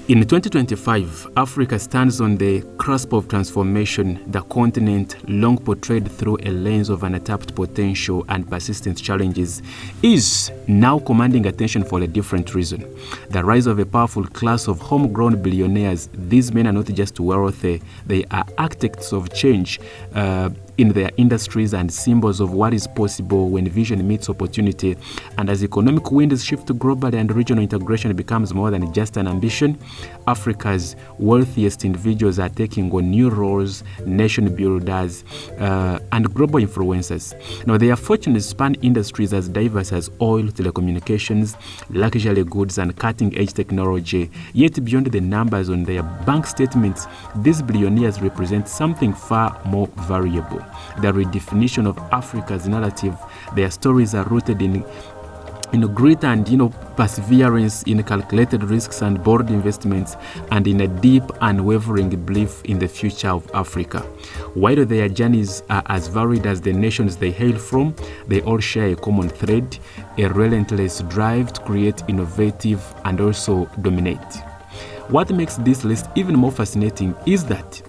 In 2025, Africa stands on the cusp of transformation, the continent, long portrayed through a lens of untapped potential and persistent challenges, is now commanding attention for a different reason. The rise of a powerful class of homegrown billionaires. These men are not just wealthy, they are architects of change in their industries and symbols of what is possible when vision meets opportunity. And as economic winds shift globally and regional integration becomes more than just an ambition, Africa's wealthiest individuals are taking on new roles, nation builders, and global influencers. Now, their fortunes span industries as diverse as oil, telecommunications, luxury goods, and cutting-edge technology. Yet, beyond the numbers on their bank statements, these billionaires represent something far more variable. The redefinition of Africa's narrative. Their stories are rooted in grit and perseverance, in calculated risks and bold investments, and in a deep unwavering belief in the future of Africa. While their journeys are as varied as the nations they hail from, they all share a common thread: a relentless drive to create, innovative, and also dominate. What makes this list even more fascinating is that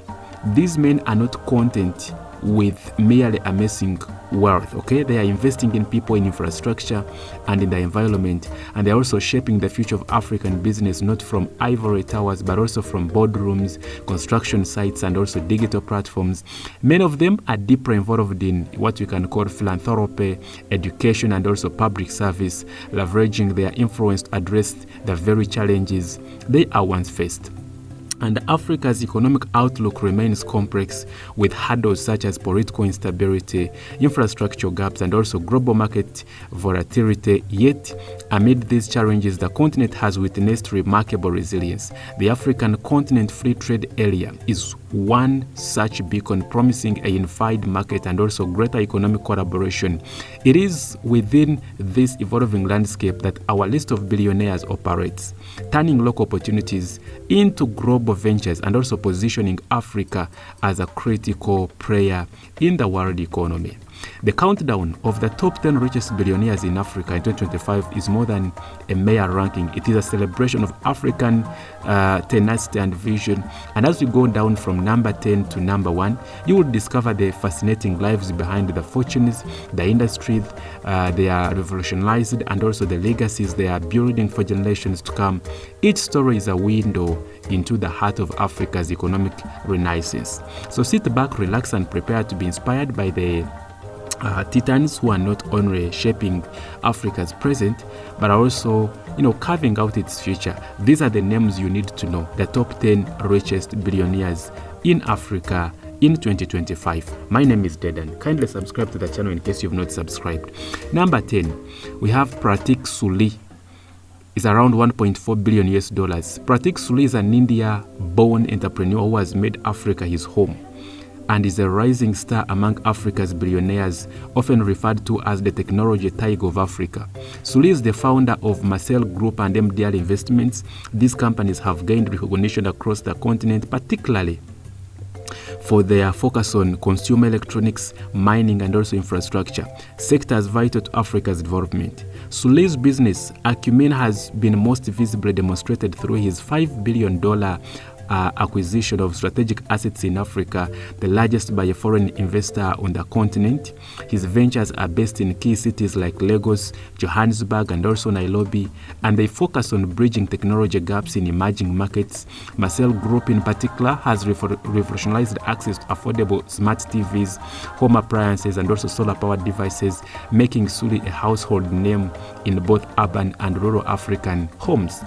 these men are not content with merely amassing wealth. They are investing in people, in infrastructure, and in the environment, and they are also shaping the future of African business, not from ivory towers but also from boardrooms, construction sites, and also digital platforms. Many of them are deeply involved in what we can call philanthropy, education, and also public service, leveraging their influence to address the very challenges they are once faced. And Africa's economic outlook remains complex, with hurdles such as political instability, infrastructure gaps, and also global market volatility. Yet, amid these challenges, the continent has witnessed remarkable resilience. The African Continent Free Trade Area is one such beacon, promising a unified market and also greater economic collaboration. It is within this evolving landscape that our list of billionaires operates, turning local opportunities into global ventures and also positioning Africa as a critical player in the world economy. The countdown of the top 10 richest billionaires in Africa in 2025 is more than a mere ranking. It is a celebration of African tenacity and vision. And as we go down from number 10 to number 1, you will discover the fascinating lives behind the fortunes, the industries they are revolutionized, and also the legacies they are building for generations to come. Each story is a window into the heart of Africa's economic renaissance. So sit back, relax, and prepare to be inspired by the titans who are not only shaping Africa's present, but are also, carving out its future. These are the names you need to know, the top 10 richest billionaires in Africa in 2025. My name is Dedan. Kindly subscribe to the channel in case you've not subscribed. Number 10, we have Pratik Suli. Is around $1.4 billion. Pratik Suli is an India-born entrepreneur who has made Africa his home and is a rising star among Africa's billionaires, often referred to as the technology tiger of Africa. Suli is the founder of Marcel Group and MDR Investments. These companies have gained recognition across the continent, particularly for their focus on consumer electronics, mining, and also infrastructure, sectors vital to Africa's development. Suli's business acumen has been most visibly demonstrated through his $5 billion acquisition of strategic assets in Africa, the largest by a foreign investor on the continent. His ventures are based in key cities like Lagos, Johannesburg, and also Nairobi, and they focus on bridging technology gaps in emerging markets. Marcel Group in particular has revolutionized access to affordable smart TVs, home appliances, and also solar-powered devices, making Suli a household name in both urban and rural African homes.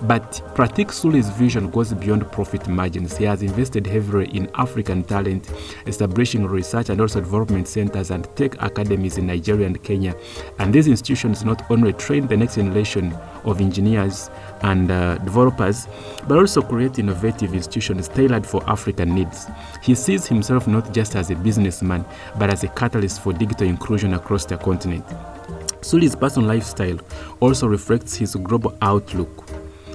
But Pratik Suli's vision goes beyond profit margins. He has invested heavily in African talent, establishing research and also development centers and tech academies in Nigeria and Kenya. And these institutions not only train the next generation of engineers and developers, but also create innovative institutions tailored for African needs. He sees himself not just as a businessman, but as a catalyst for digital inclusion across the continent. Suli's personal lifestyle also reflects his global outlook.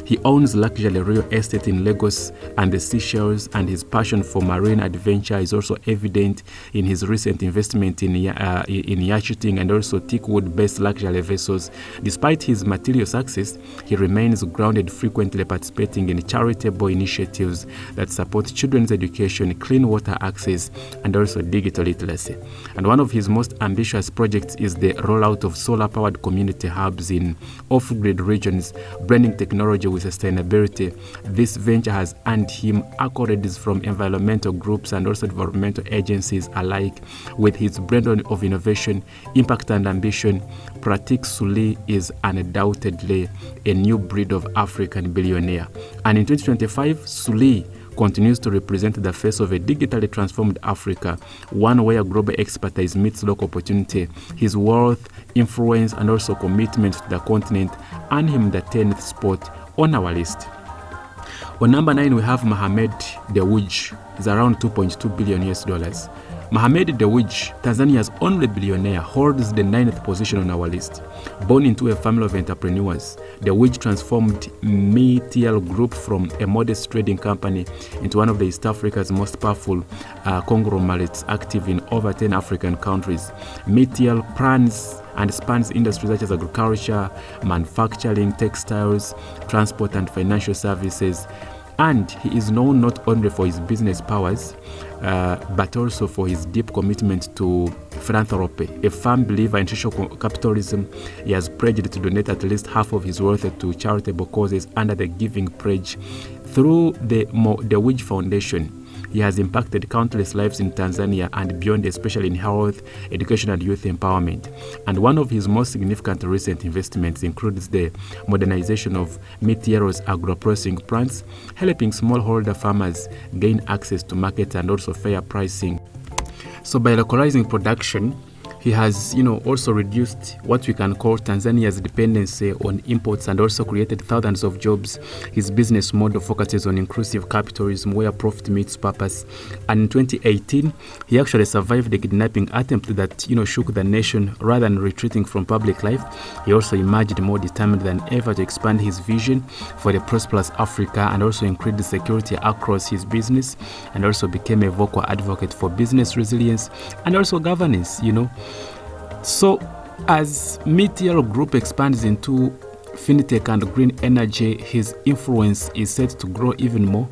He owns luxury real estate in Lagos and the Seychelles, and his passion for marine adventure is also evident in his recent investment in yachting and also teakwood-based luxury vessels. Despite his material success, he remains grounded, frequently participating in charitable initiatives that support children's education, clean water access, and also digital literacy. And one of his most ambitious projects is the rollout of solar-powered community hubs in off-grid regions, blending technology with sustainability. This venture has earned him accolades from environmental groups and also developmental agencies alike. With his blend of innovation, impact, and ambition, Pratik Suli is undoubtedly a new breed of African billionaire. And in 2025, Suli continues to represent the face of a digitally transformed Africa, one where global expertise meets local opportunity. His wealth, influence, and also commitment to the continent earn him the 10th spot on our list. On number 9, we have Mohamed Dewji. He's around $2.2 billion US. Mohamed Dewji, Tanzania's only billionaire, holds the 9th position on our list. Born into a family of entrepreneurs, Dewji transformed Metiel Group from a modest trading company into one of the East Africa's most powerful conglomerates, active in over 10 African countries. Metiel plans and spans industries such as agriculture, manufacturing, textiles, transport, and financial services. And he is known not only for his business powers, but also for his deep commitment to philanthropy. A firm believer in social capitalism, he has pledged to donate at least half of his wealth to charitable causes under the Giving Pledge. Through the Dewji Foundation, he has impacted countless lives in Tanzania and beyond, especially in health, education, and youth empowerment. And one of his most significant recent investments includes the modernization of Metiero's agro-processing plants, helping smallholder farmers gain access to markets and also fair pricing. So by localizing production, he has, also reduced what we can call Tanzania's dependency on imports and also created thousands of jobs. His business model focuses on inclusive capitalism where profit meets purpose. And in 2018, he actually survived the kidnapping attempt that, shook the nation. Rather than retreating from public life, he also emerged more determined than ever to expand his vision for a prosperous Africa and also increase security across his business, and also became a vocal advocate for business resilience and also governance, So as Metiel Group expands into fintech and green energy, his influence is set to grow even more,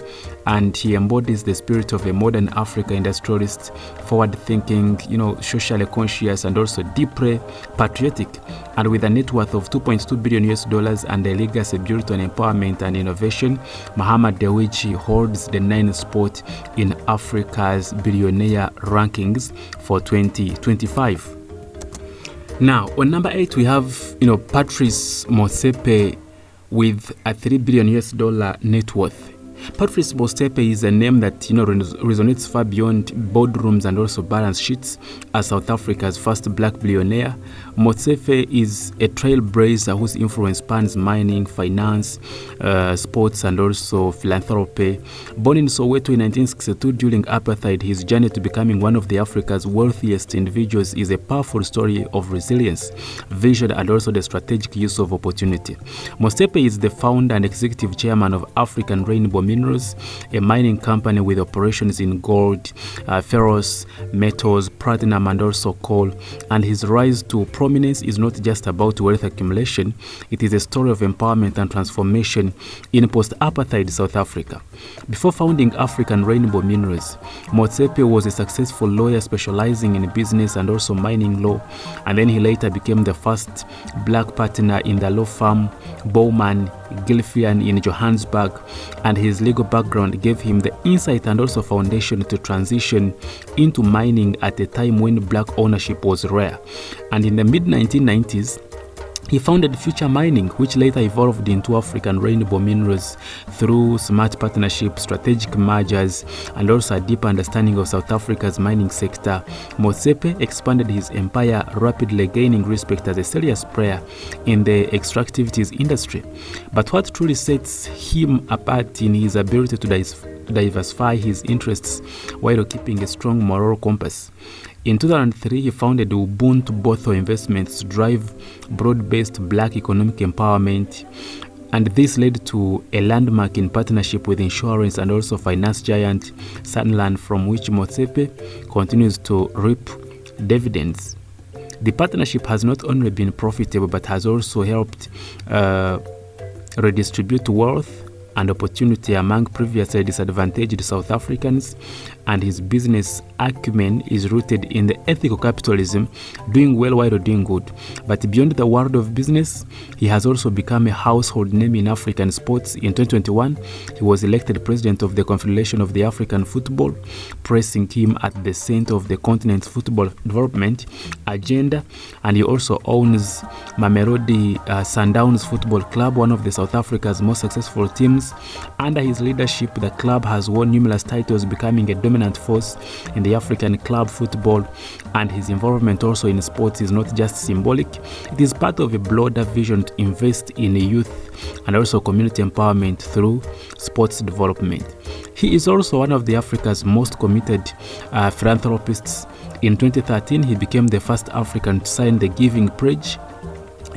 and he embodies the spirit of a modern Africa industrialist, forward-thinking, socially conscious, and also deeply patriotic. And with a net worth of $2.2 billion US and a legacy built on empowerment and innovation, Mohamed Dewji holds the 9th spot in Africa's billionaire rankings for 2025. Now, on number 8, we have, Patrice Motsepe with a $3 billion US net worth. Patrice Motsepe is a name that resonates far beyond boardrooms and also balance sheets. As South Africa's first black billionaire, Motsepe is a trailblazer whose influence spans mining, finance, sports, and also philanthropy. Born in Soweto in 1962 during apartheid, his journey to becoming one of Africa's wealthiest individuals is a powerful story of resilience, vision, and also the strategic use of opportunity. Motsepe is the founder and executive chairman of African Rainbow Minerals, a mining company with operations in gold, ferrous metals, platinum, and also coal. And his rise to prominence is not just about wealth accumulation, it is a story of empowerment and transformation in post-apartheid South Africa. Before founding African Rainbow Minerals, Motsepe was a successful lawyer specializing in business and also mining law, and then he later became the first black partner in the law firm Bowman Gilfian in Johannesburg, and his legal background gave him the insight and also foundation to transition into mining at a time when black ownership was rare. And in the mid-1990s, he founded Future Mining, which later evolved into African Rainbow Minerals through smart partnerships, strategic mergers, and also a deep understanding of South Africa's mining sector. Motsepe expanded his empire, rapidly gaining respect as a serious player in the extractivities industry. But what truly sets him apart in his ability to diversify his interests while keeping a strong moral compass. In 2003, he founded Ubuntu Botho Investments to drive broad-based black economic empowerment. And this led to a landmark in partnership with insurance and also finance giant Sanlam, from which Motsepe continues to reap dividends. The partnership has not only been profitable but has also helped redistribute wealth and opportunity among previously disadvantaged South Africans, and his business acumen is rooted in the ethical capitalism, doing well while doing good. But beyond the world of business, he has also become a household name in African sports. In 2021, he was elected president of the Confederation of the African Football, placing him at the center of the continent's football development agenda. And he also owns Mamelodi Sundowns Football Club, one of the South Africa's most successful teams. Under his leadership, the club has won numerous titles, becoming a dominant force in the African club football. And his involvement also in sports is not just symbolic, it is part of a broader vision to invest in youth and also community empowerment through sports development. He is also one of the Africa's most committed philanthropists. In 2013, he became the first African to sign the Giving Pledge,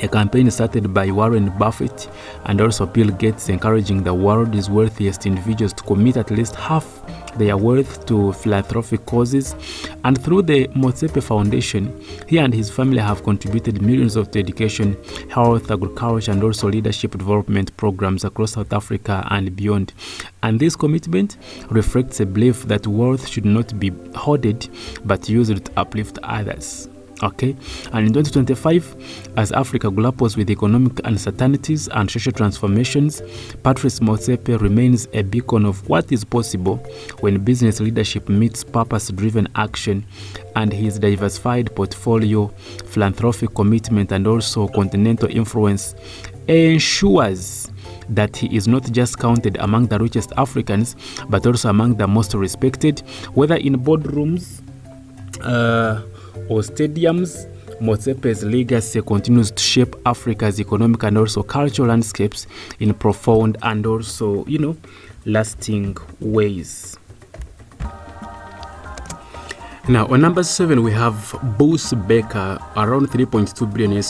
a campaign started by Warren Buffett and also Bill Gates, encouraging the world's wealthiest individuals to commit at least half their wealth to philanthropic causes. And through the Motsepe Foundation, he and his family have contributed millions to education, health, agriculture, and also leadership development programs across South Africa and beyond. And this commitment reflects a belief that wealth should not be hoarded but used to uplift others. Okay, and in 2025, as Africa grapples with economic uncertainties and social transformations, Patrice Motsepe remains a beacon of what is possible when business leadership meets purpose-driven action, and his diversified portfolio, philanthropic commitment, and also continental influence ensures that he is not just counted among the richest Africans, but also among the most respected, whether in boardrooms or stadiums. Motsepe's legacy continues to shape Africa's economic and also cultural landscapes in profound and also, lasting ways. Now, on number 7, we have Boss Baker, around $3.2 billion.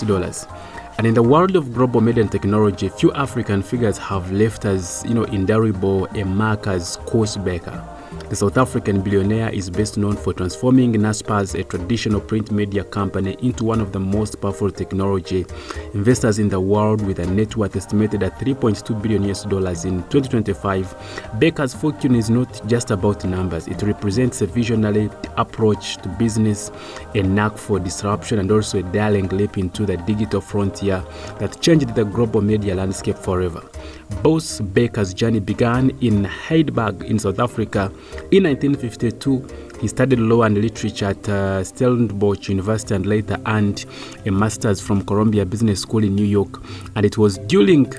And in the world of global media and technology, few African figures have left as, indelible a mark as Boss Baker. The South African billionaire is best known for transforming Naspers, a traditional print media company, into one of the most powerful technology investors in the world, with a net worth estimated at $3.2 billion in 2025. Baker's fortune is not just about numbers. It represents a visionary approach to business, a knack for disruption, and also a daring leap into the digital frontier that changed the global media landscape forever. Boss Baker's journey began in Heidelberg in South Africa. In 1952, he studied law and literature at Stellenbosch University and later earned a master's from Columbia Business School in New York. And it was during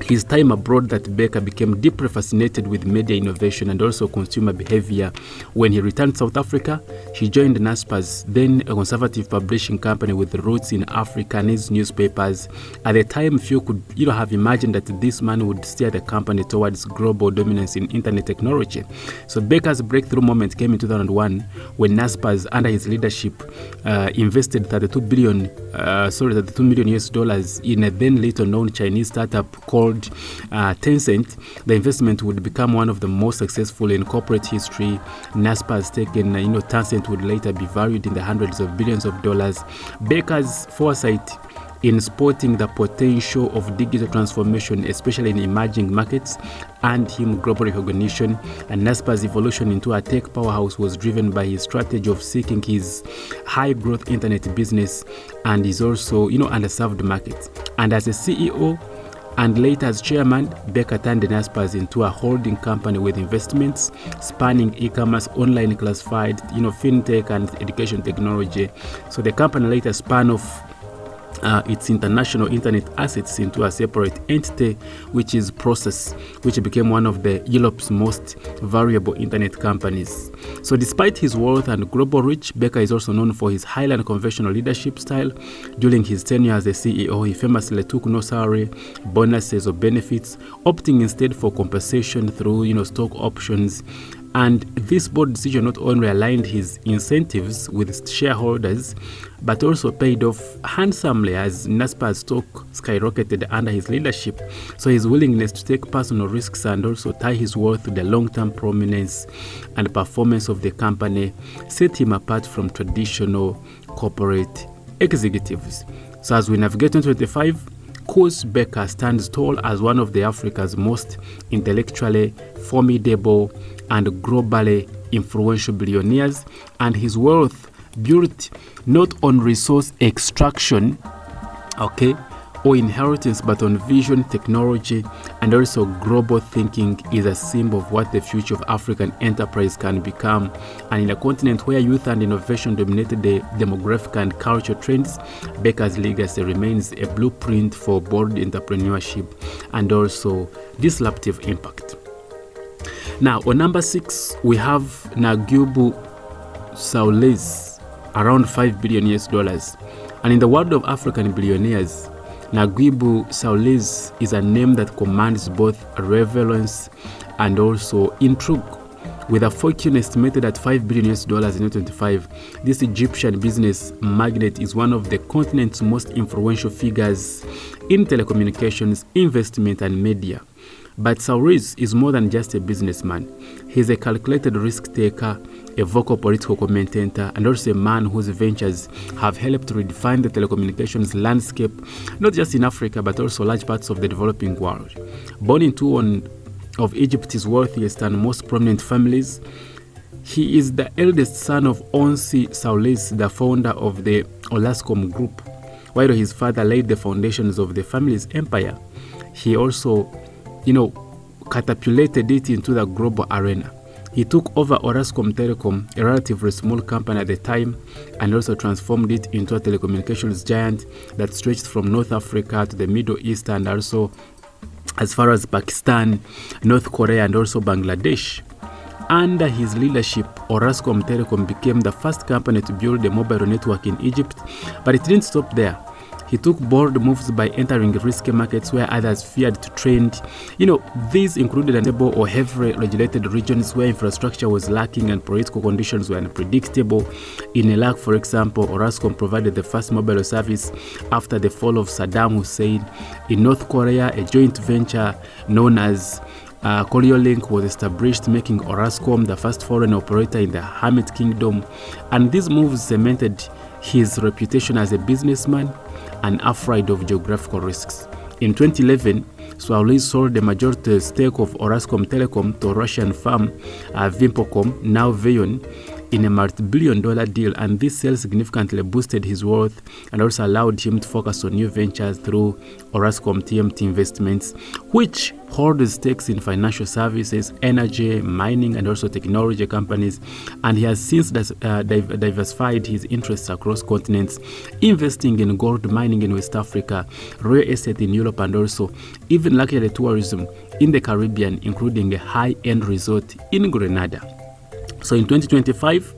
his time abroad that Baker became deeply fascinated with media innovation and also consumer behavior. When he returned to South Africa, he joined Naspers, then a conservative publishing company with roots in Africanese newspapers. At the time, few could have imagined that this man would steer the company towards global dominance in internet technology. So Baker's breakthrough moment came in 2001 when Naspers, under his leadership, invested $32 million in a then little known Chinese startup called Tencent. The investment would become one of the most successful in corporate history. Naspers stake in Tencent would later be valued in the hundreds of billions of dollars. Baker's foresight in spotting the potential of digital transformation, especially in emerging markets, earned him global recognition. And Naspers' evolution into a tech powerhouse was driven by his strategy of seeking his high-growth internet business and his also, underserved markets. And as a CEO and later as chairman, Baker turned Naspers into a holding company with investments spanning e-commerce, online classified, fintech, and education technology. So the company later spun off its international internet assets into a separate entity, which is Process, which became one of the Europe's most valuable internet companies. So despite his wealth and global reach, Baker is also known for his highly unconventional leadership style. During his tenure as the CEO, he famously took no salary, bonuses, or benefits, opting instead for compensation through stock options And this board decision not only aligned his incentives with shareholders, but also paid off handsomely as Naspers stock skyrocketed under his leadership. So his willingness to take personal risks and also tie his worth to the long-term prominence and performance of the company set him apart from traditional corporate executives. So as we navigate 2025, Koos Becker stands tall as one of the Africa's most intellectually formidable and globally influential billionaires, and his wealth built not on resource extraction, or inheritance, but on vision, technology, and also global thinking is a symbol of what the future of African enterprise can become. And in a continent where youth and innovation dominated the demographic and cultural trends, Becker's legacy remains a blueprint for bold entrepreneurship and also disruptive impact. Now, on number 6, we have Naguib Sawilis, around $5 billion. And in the world of African billionaires, Naguib Sawilis is a name that commands both relevance and also intrigue. With a fortune estimated at $5 billion in 2025, this Egyptian business magnate is one of the continent's most influential figures in telecommunications, investment, and media. But Sawilis is more than just a businessman. He's a calculated risk taker, a vocal political commentator, and also a man whose ventures have helped redefine the telecommunications landscape, not just in Africa, but also large parts of the developing world. Born into one of Egypt's wealthiest and most prominent families, he is the eldest son of Onsi Sawilis, the founder of the Olascom Group. While his father laid the foundations of the family's empire, he also catapulted it into the global arena. He took over Orascom Telecom, a relatively small company at the time, and also transformed it into a telecommunications giant that stretched from North Africa to the Middle East and also as far as Pakistan, North Korea, and also Bangladesh. Under his leadership, Orascom Telecom became the first company to build a mobile network in Egypt, but it didn't stop there. He took bold moves by entering risky markets where others feared to trend. These included unstable or heavily regulated regions where infrastructure was lacking and political conditions were unpredictable. In Iraq, for example, Orascom provided the first mobile service after the fall of Saddam Hussein. In North Korea, a joint venture known as Koreolink was established, making Orascom the first foreign operator in the Hamid Kingdom. And these moves cemented his reputation as a businessman and afraid of geographical risks. In 2011, Sawilis sold the majority stake of Orascom Telecom to Russian firm Vimpocom, now Vion, in a multi-billion-dollar deal, and this sale significantly boosted his worth and also allowed him to focus on new ventures through Orascom TMT Investments, which holds stakes in financial services, energy, mining, and also technology companies. And he has since diversified his interests across continents, investing in gold mining in West Africa, real estate in Europe, and also even luxury tourism in the Caribbean, including a high-end resort in Grenada. So in 2025,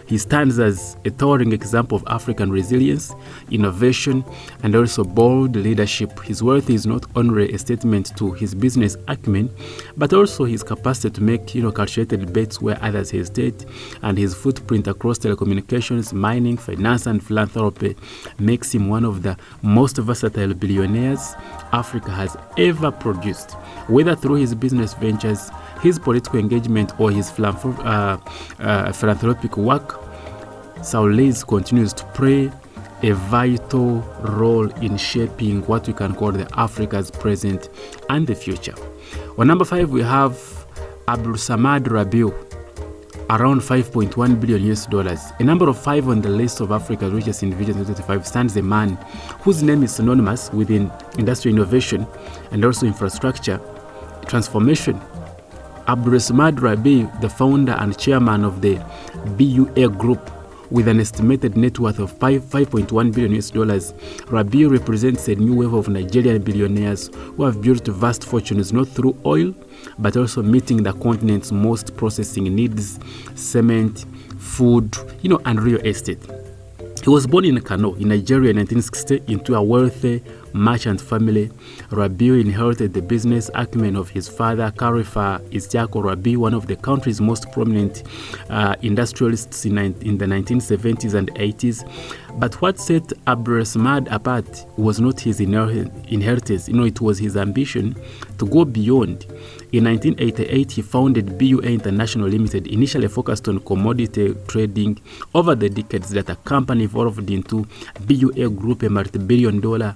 he stands as a towering example of African resilience, innovation, and also bold leadership. His wealth is not only a statement to his business acumen, but also his capacity to make calculated bets where others hesitate, and his footprint across telecommunications, mining, finance, and philanthropy makes him one of the most versatile billionaires Africa has ever produced. Whether through his business ventures, his political engagement, or his philanthropic work, Sawilis continues to play a vital role in shaping what we can call the Africa's present and the future. On number 5, we have Abdulsamad Rabiu, around $5.1 billion. A number of 5 on the list of Africa's richest individuals in 2025 stands a man whose name is synonymous within industrial innovation and also infrastructure transformation. Abdulsamad Rabiu, the founder and chairman of the BUA Group, with an estimated net worth of $5.1 billion, Rabiu represents a new wave of Nigerian billionaires who have built vast fortunes not through oil, but also meeting the continent's most processing needs, cement, food, and real estate. He was born in Kano, in Nigeria in 1960 into a wealthy merchant family. Rabiu inherited the business acumen of his father, Khalifa Isiaqo Rabiu, one of the country's most prominent industrialists in the 1970s and 80s. But what set Abdulsamad apart was not his inheritance. It was his ambition to go beyond. In 1988, he founded BUA International Limited, initially focused on commodity trading. Over the decades, that company evolved into BUA Group, a multi-billion-dollar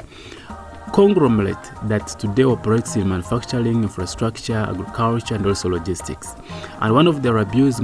conglomerate that today operates in manufacturing, infrastructure, agriculture, and also logistics. And one of the Rabiu's